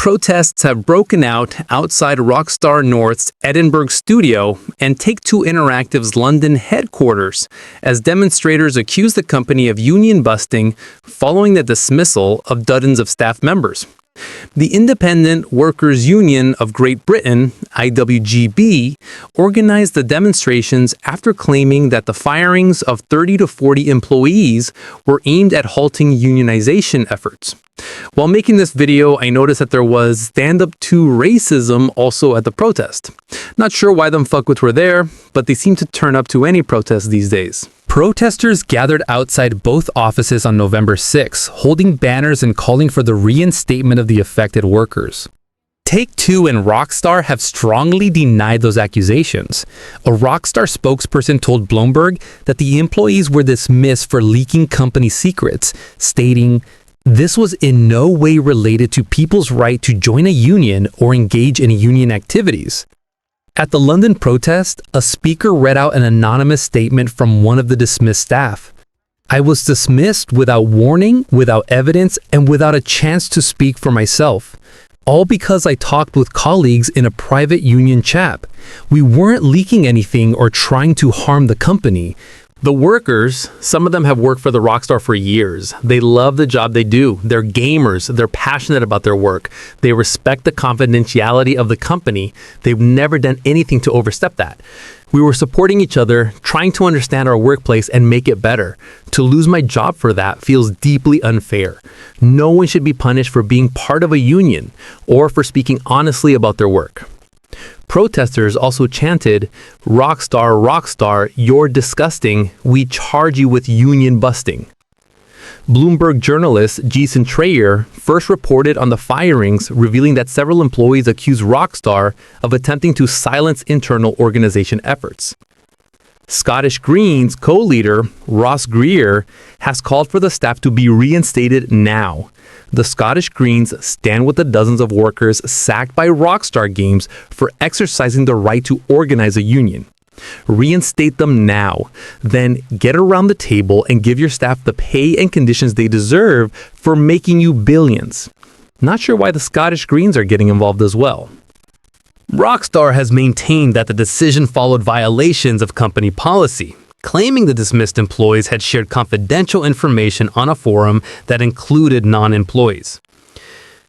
Protests have broken out outside Rockstar North's Edinburgh studio and Take-Two Interactive's London headquarters as demonstrators accuse the company of union busting following the dismissal of dozens of staff members. The Independent Workers' Union of Great Britain, IWGB, organized the demonstrations after claiming that the firings of 30 to 40 employees were aimed at halting unionization efforts. While making this video, I noticed that there was stand-up to racism also at the protest. Not sure why them fuckwits were there, but they seem to turn up to any protest these days. Protesters gathered outside both offices on November 6, holding banners and calling for the reinstatement of the affected workers. Take-Two and Rockstar have strongly denied those accusations. A Rockstar spokesperson told Bloomberg that the employees were dismissed for leaking company secrets, stating, "This was in no way related to people's right to join a union or engage in union activities." At the London protest, a speaker read out an anonymous statement from one of the dismissed staff. "I was dismissed without warning, without evidence, and without a chance to speak for myself. All because I talked with colleagues in a private union chat. We weren't leaking anything or trying to harm the company." The workers, some of them have worked for the Rockstar for years. They love the job they do. They're gamers. They're passionate about their work. They respect the confidentiality of the company. They've never done anything to overstep that. We were supporting each other, trying to understand our workplace and make it better. To lose my job for that feels deeply unfair. No one should be punished for being part of a union or for speaking honestly about their work. Protesters also chanted, "Rockstar, Rockstar, you're disgusting. We charge you with union busting." Bloomberg journalist Jason Schreier first reported on the firings, revealing that several employees accused Rockstar of attempting to silence internal organization efforts. Scottish Greens co-leader Ross Greer has called for the staff to be reinstated now. The Scottish Greens stand with the dozens of workers sacked by Rockstar Games for exercising the right to organize a union. Reinstate them now, then get around the table and give your staff the pay and conditions they deserve for making you billions. Not sure why the Scottish Greens are getting involved as well. Rockstar has maintained that the decision followed violations of company policy, claiming the dismissed employees had shared confidential information on a forum that included non-employees.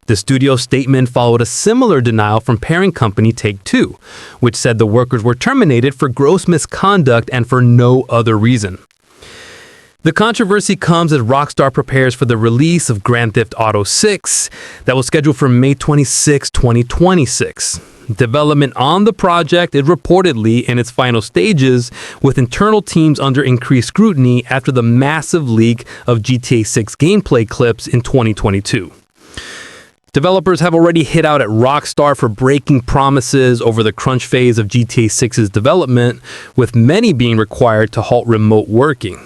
The studio statement followed a similar denial from parent company Take-Two, which said the workers were terminated for gross misconduct and for no other reason. The controversy comes as Rockstar prepares for the release of Grand Theft Auto 6 that was scheduled for May 26, 2026. Development on the project is reportedly in its final stages, with internal teams under increased scrutiny after the massive leak of GTA 6 gameplay clips in 2022. Developers have already hit out at Rockstar for breaking promises over the crunch phase of GTA 6's development, with many being required to halt remote working.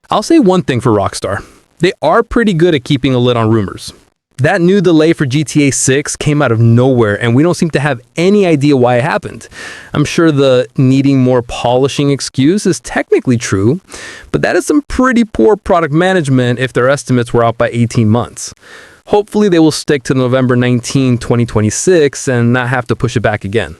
I'll say one thing for Rockstar. They are pretty good at keeping a lid on rumors. That new delay for GTA 6 came out of nowhere, and we don't seem to have any idea why it happened. I'm sure the needing more polishing excuse is technically true, but that is some pretty poor product management if their estimates were out by 18 months. Hopefully they will stick to November 19, 2026 and not have to push it back again.